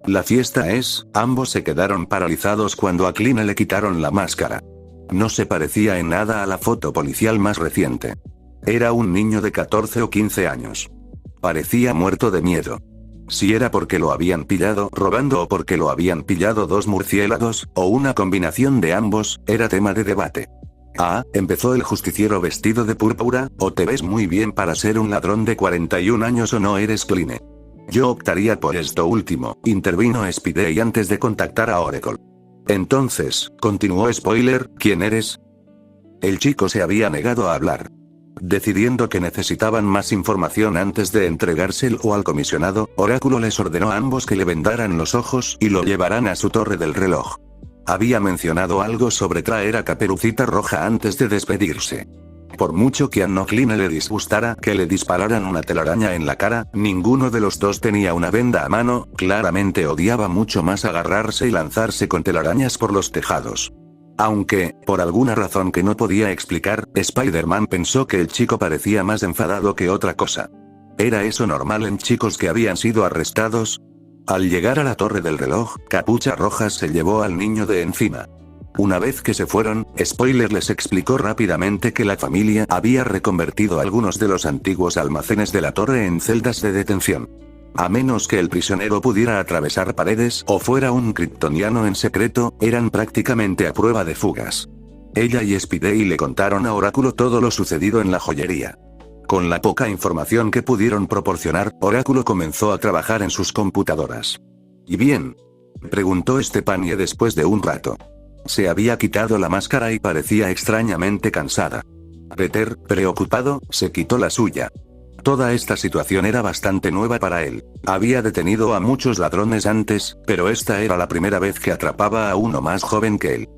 La fiesta es, ambos se quedaron paralizados cuando a Kline le quitaron la máscara. No se parecía en nada a la foto policial más reciente. Era un niño de 14 o 15 años. Parecía muerto de miedo. Si era porque lo habían pillado robando o porque lo habían pillado dos murciélagos, o una combinación de ambos, era tema de debate. «Ah», empezó el justiciero vestido de púrpura, «o te ves muy bien para ser un ladrón de 41 años o no eres Kline». «Yo optaría por esto último», intervino Spidey antes de contactar a Oracle. «Entonces», continuó Spoiler, «¿quién eres?». El chico se había negado a hablar. Decidiendo que necesitaban más información antes de entregárselo al comisionado, Oráculo les ordenó a ambos que le vendaran los ojos y lo llevaran a su torre del reloj. Había mencionado algo sobre traer a Caperucita Roja antes de despedirse. Por mucho que a No Kline le disgustara que le dispararan una telaraña en la cara, ninguno de los dos tenía una venda a mano, claramente odiaba mucho más agarrarse y lanzarse con telarañas por los tejados. Aunque, por alguna razón que no podía explicar, Spider-Man pensó que el chico parecía más enfadado que otra cosa. ¿Era eso normal en chicos que habían sido arrestados? Al llegar a la torre del reloj, Capucha Roja se llevó al niño de encima. Una vez que se fueron, Spoiler les explicó rápidamente que la familia había reconvertido algunos de los antiguos almacenes de la torre en celdas de detención. A menos que el prisionero pudiera atravesar paredes o fuera un kryptoniano en secreto, eran prácticamente a prueba de fugas. Ella y Spidey le contaron a Oráculo todo lo sucedido en la joyería. Con la poca información que pudieron proporcionar, Oráculo comenzó a trabajar en sus computadoras. ¿Y bien?, preguntó Stephanie después de un rato. Se había quitado la máscara y parecía extrañamente cansada. Peter, preocupado, se quitó la suya. Toda esta situación era bastante nueva para él. Había detenido a muchos ladrones antes, pero esta era la primera vez que atrapaba a uno más joven que él.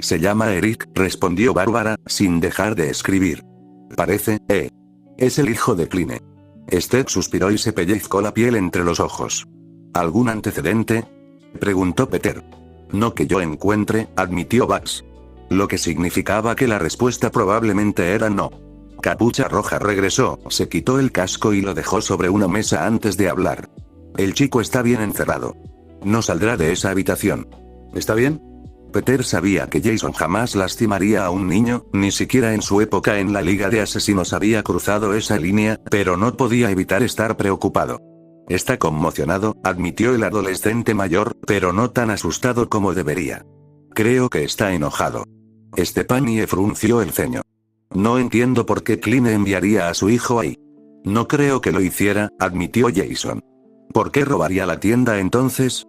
«Se llama Eric», respondió Bárbara, sin dejar de escribir. «Parece, es el hijo de Kline». Steph suspiró y se pellizcó la piel entre los ojos. «¿Algún antecedente?», preguntó Peter. No que yo encuentre, admitió Bugs. Lo que significaba que la respuesta probablemente era no. Capucha Roja regresó, se quitó el casco y lo dejó sobre una mesa antes de hablar. El chico está bien encerrado. No saldrá de esa habitación. ¿Está bien? Peter sabía que Jason jamás lastimaría a un niño, ni siquiera en su época en la Liga de Asesinos había cruzado esa línea, pero no podía evitar estar preocupado. Está conmocionado, admitió el adolescente mayor, pero no tan asustado como debería. Creo que está enojado. Stepanie frunció el ceño. No entiendo por qué Kline enviaría a su hijo ahí. No creo que lo hiciera, admitió Jason. ¿Por qué robaría la tienda entonces?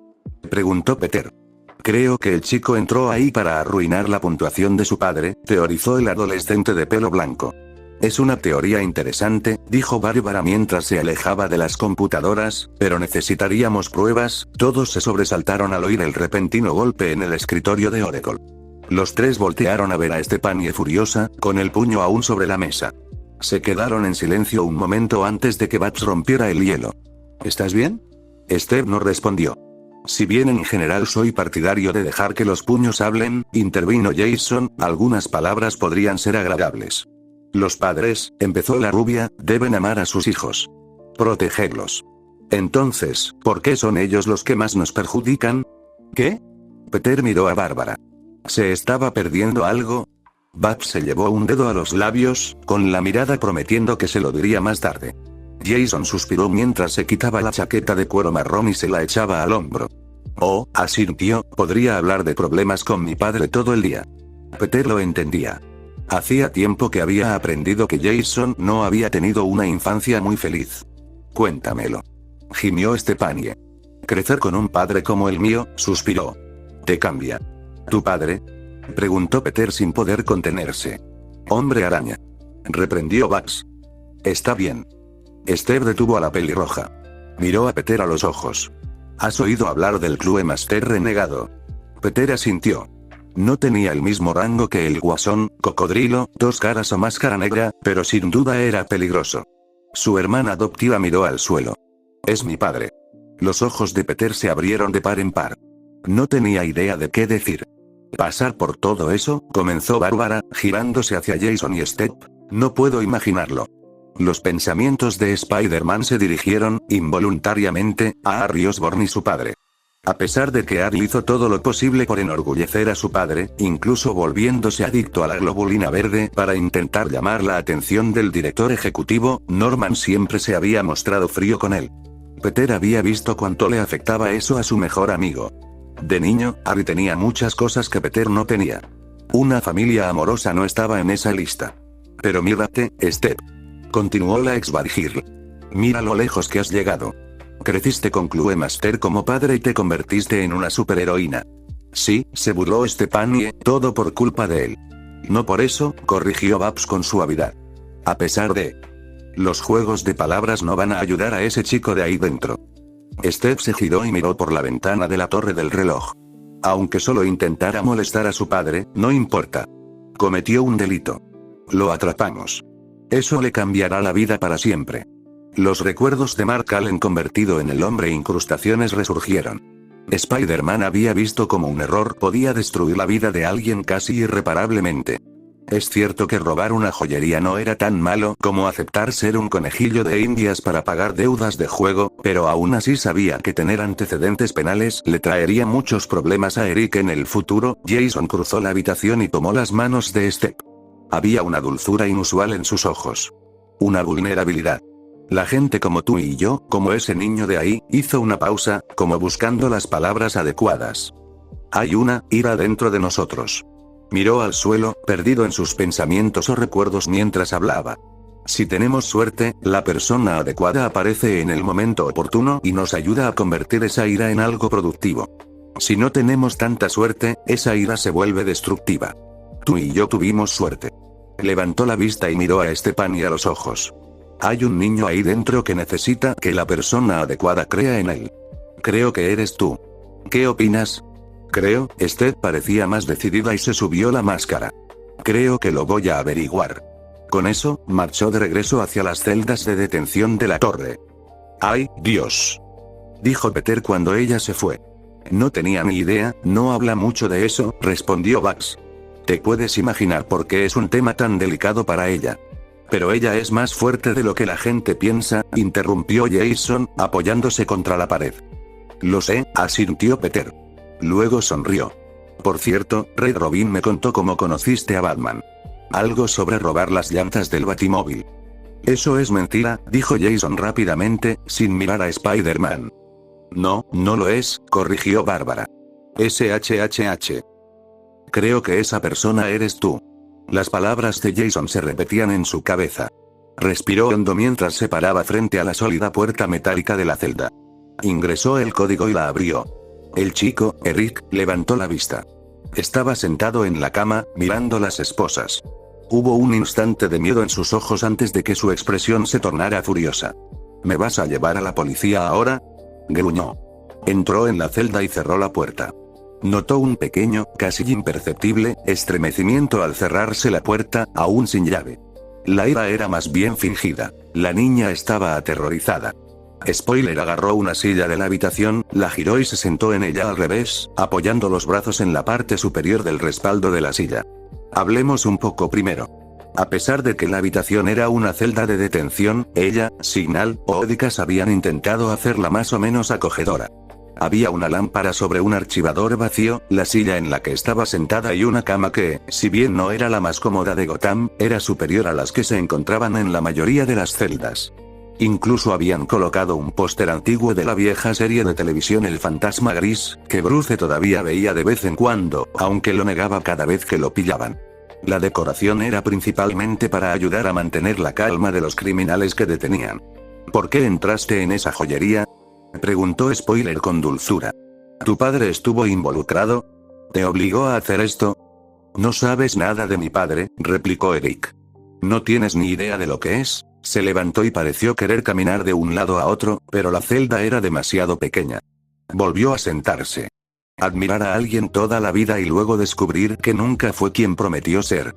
Preguntó Peter. Creo que el chico entró ahí para arruinar la puntuación de su padre, teorizó el adolescente de pelo blanco. Es una teoría interesante, dijo Bárbara mientras se alejaba de las computadoras, pero necesitaríamos pruebas. Todos se sobresaltaron al oír el repentino golpe en el escritorio de Oracle. Los tres voltearon a ver a Stepanie furiosa, con el puño aún sobre la mesa. Se quedaron en silencio un momento antes de que Babs rompiera el hielo. ¿Estás bien? Steph no respondió. Si bien en general soy partidario de dejar que los puños hablen, intervino Jason, algunas palabras podrían ser agradables. Los padres, empezó la rubia, deben amar a sus hijos. Protegerlos. Entonces, ¿por qué son ellos los que más nos perjudican? ¿Qué? Peter miró a Bárbara. ¿Se estaba perdiendo algo? Babs se llevó un dedo a los labios, con la mirada prometiendo que se lo diría más tarde. Jason suspiró mientras se quitaba la chaqueta de cuero marrón y se la echaba al hombro. Oh, asintió, podría hablar de problemas con mi padre todo el día. Peter lo entendía. Hacía tiempo que había aprendido que Jason no había tenido una infancia muy feliz. Cuéntamelo. Gimió Stepanie. Crecer con un padre como el mío, suspiró. Te cambia. ¿Tu padre? Preguntó Peter sin poder contenerse. Hombre araña. Reprendió Bugs. Está bien. Steph detuvo a la pelirroja. Miró a Peter a los ojos. ¿Has oído hablar del Clue Master renegado? Peter asintió. No tenía el mismo rango que el Guasón, Cocodrilo, Dos Caras o Máscara Negra, pero sin duda era peligroso. Su hermana adoptiva miró al suelo. Es mi padre. Los ojos de Peter se abrieron de par en par. No tenía idea de qué decir. Pasar por todo eso, comenzó Bárbara, girándose hacia Jason y Steph. No puedo imaginarlo. Los pensamientos de Spider-Man se dirigieron, involuntariamente, a Harry Osborn y su padre. A pesar de que Harry hizo todo lo posible por enorgullecer a su padre, incluso volviéndose adicto a la globulina verde para intentar llamar la atención del director ejecutivo, Norman siempre se había mostrado frío con él. Peter había visto cuánto le afectaba eso a su mejor amigo. De niño, Harry tenía muchas cosas que Peter no tenía. Una familia amorosa no estaba en esa lista. Pero mírate, Steph. Continuó la ex Bargirl. Mira lo lejos que has llegado. Creciste con Clue Master como padre y te convertiste en una superheroína. Sí, se burló Stepanie, todo por culpa de él. No por eso, corrigió Babs con suavidad. A pesar de... Los juegos de palabras no van a ayudar a ese chico de ahí dentro. Steph se giró y miró por la ventana de la torre del reloj. Aunque solo intentara molestar a su padre, no importa. Cometió un delito. Lo atrapamos. Eso le cambiará la vida para siempre. Los recuerdos de Mark Allen convertido en el hombre incrustaciones resurgieron. Spider-Man había visto cómo un error podía destruir la vida de alguien casi irreparablemente. Es cierto que robar una joyería no era tan malo como aceptar ser un conejillo de indias para pagar deudas de juego, pero aún así sabía que tener antecedentes penales le traería muchos problemas a Eric en el futuro. Jason cruzó la habitación y tomó las manos de Steph. Había una dulzura inusual en sus ojos. Una vulnerabilidad. La gente como tú y yo, como ese niño de ahí, hizo una pausa, como buscando las palabras adecuadas. Hay una ira dentro de nosotros. Miró al suelo, perdido en sus pensamientos o recuerdos mientras hablaba. Si tenemos suerte, la persona adecuada aparece en el momento oportuno y nos ayuda a convertir esa ira en algo productivo. Si no tenemos tanta suerte, esa ira se vuelve destructiva. Tú y yo tuvimos suerte. Levantó la vista y miró a Stepanie a los ojos. Hay un niño ahí dentro que necesita que la persona adecuada crea en él. Creo que eres tú. ¿Qué opinas? Creo, Steph parecía más decidida y se subió la máscara. Creo que lo voy a averiguar. Con eso, marchó de regreso hacia las celdas de detención de la torre. ¡Ay, Dios!, dijo Peter cuando ella se fue. No tenía ni idea, no habla mucho de eso, respondió Bugs. Te puedes imaginar por qué es un tema tan delicado para ella. Pero ella es más fuerte de lo que la gente piensa, interrumpió Jason, apoyándose contra la pared. Lo sé, asintió Peter. Luego sonrió. Por cierto, Red Robin me contó cómo conociste a Batman. Algo sobre robar las llantas del Batimóvil. Eso es mentira, dijo Jason rápidamente, sin mirar a Spider-Man. No, no lo es, corrigió Bárbara. SHHH. Creo que esa persona eres tú. Las palabras de Jason se repetían en su cabeza. Respiró hondo mientras se paraba frente a la sólida puerta metálica de la celda. Ingresó el código y la abrió. El chico, Eric, levantó la vista. Estaba sentado en la cama, mirando las esposas. Hubo un instante de miedo en sus ojos antes de que su expresión se tornara furiosa. ¿Me vas a llevar a la policía ahora?, gruñó. Entró en la celda y cerró la puerta. Notó un pequeño, casi imperceptible, estremecimiento al cerrarse la puerta, aún sin llave. La ira era más bien fingida. La niña estaba aterrorizada. Spoiler agarró una silla de la habitación, la giró y se sentó en ella al revés, apoyando los brazos en la parte superior del respaldo de la silla. Hablemos un poco primero. A pesar de que la habitación era una celda de detención, ella, Signal, o Odicas habían intentado hacerla más o menos acogedora. Había una lámpara sobre un archivador vacío, la silla en la que estaba sentada y una cama que, si bien no era la más cómoda de Gotham, era superior a las que se encontraban en la mayoría de las celdas. Incluso habían colocado un póster antiguo de la vieja serie de televisión El Fantasma Gris, que Bruce todavía veía de vez en cuando, aunque lo negaba cada vez que lo pillaban. La decoración era principalmente para ayudar a mantener la calma de los criminales que detenían. ¿Por qué entraste en esa joyería?, preguntó Spoiler con dulzura. ¿Tu padre estuvo involucrado? ¿Te obligó a hacer esto? No sabes nada de mi padre, replicó Eric. ¿No tienes ni idea de lo que es? Se levantó y pareció querer caminar de un lado a otro, pero la celda era demasiado pequeña. Volvió a sentarse. Admirar a alguien toda la vida y luego descubrir que nunca fue quien prometió ser.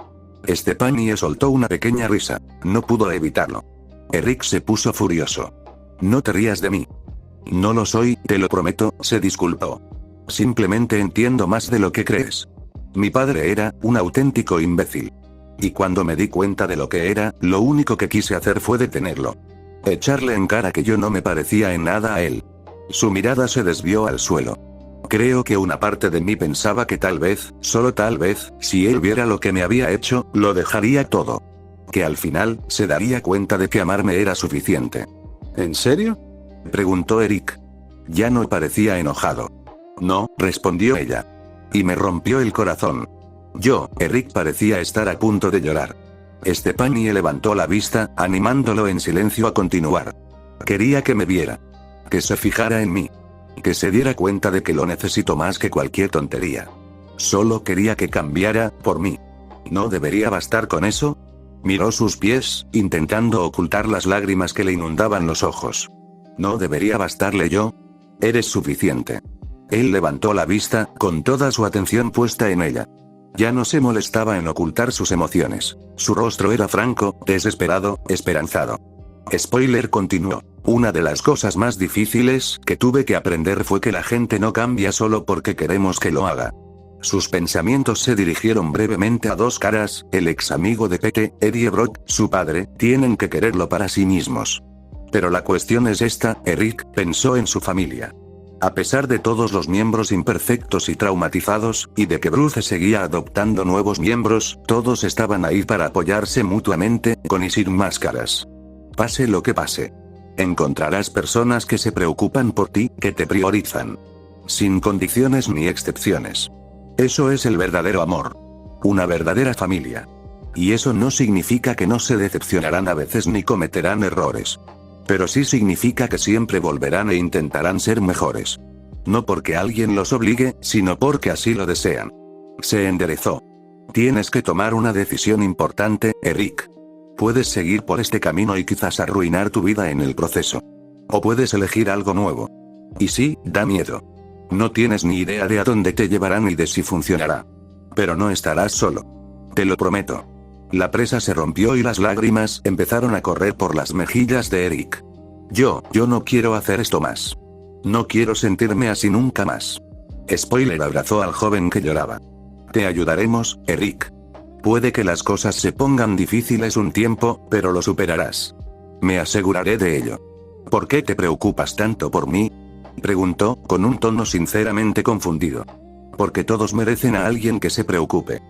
Stephanie soltó una pequeña risa. No pudo evitarlo. Eric se puso furioso. No te rías de mí. No lo soy, te lo prometo, se disculpó. Simplemente entiendo más de lo que crees. Mi padre era un auténtico imbécil. Y cuando me di cuenta de lo que era, lo único que quise hacer fue detenerlo. Echarle en cara que yo no me parecía en nada a él. Su mirada se desvió al suelo. Creo que una parte de mí pensaba que tal vez, solo tal vez, si él viera lo que me había hecho, lo dejaría todo. Que al final, se daría cuenta de que amarme era suficiente. ¿En serio?, preguntó Eric. Ya no parecía enojado. No, respondió ella. Y me rompió el corazón. Eric parecía estar a punto de llorar. Stephanie levantó la vista, animándolo en silencio a continuar. Quería que me viera. Que se fijara en mí. Que se diera cuenta de que lo necesito más que cualquier tontería. Solo quería que cambiara, por mí. ¿No debería bastar con eso? Miró sus pies, intentando ocultar las lágrimas que le inundaban los ojos. ¿No debería bastarle yo? Eres suficiente. Él levantó la vista, con toda su atención puesta en ella. Ya no se molestaba en ocultar sus emociones. Su rostro era franco, desesperado, esperanzado. Spoiler continuó. Una de las cosas más difíciles que tuve que aprender fue que la gente no cambia solo porque queremos que lo haga. Sus pensamientos se dirigieron brevemente a dos caras, el ex amigo de Pete, Eddie Brock, su padre, tienen que quererlo para sí mismos. Pero la cuestión es esta, Eric pensó en su familia. A pesar de todos los miembros imperfectos y traumatizados, y de que Bruce seguía adoptando nuevos miembros, todos estaban ahí para apoyarse mutuamente, con y sin máscaras. Pase lo que pase. Encontrarás personas que se preocupan por ti, que te priorizan. Sin condiciones ni excepciones. Eso es el verdadero amor. Una verdadera familia. Y eso no significa que no se decepcionarán a veces ni cometerán errores. Pero sí significa que siempre volverán e intentarán ser mejores. No porque alguien los obligue, sino porque así lo desean. Se enderezó. Tienes que tomar una decisión importante, Eric. Puedes seguir por este camino y quizás arruinar tu vida en el proceso. O puedes elegir algo nuevo. Y sí, da miedo. No tienes ni idea de a dónde te llevarán ni de si funcionará. Pero no estarás solo. Te lo prometo. La presa se rompió y las lágrimas empezaron a correr por las mejillas de Eric. Yo no quiero hacer esto más. No quiero sentirme así nunca más. Spoiler abrazó al joven que lloraba. Te ayudaremos, Eric. Puede que las cosas se pongan difíciles un tiempo, pero lo superarás. Me aseguraré de ello. ¿Por qué te preocupas tanto por mí? Preguntó, con un tono sinceramente confundido. Porque todos merecen a alguien que se preocupe.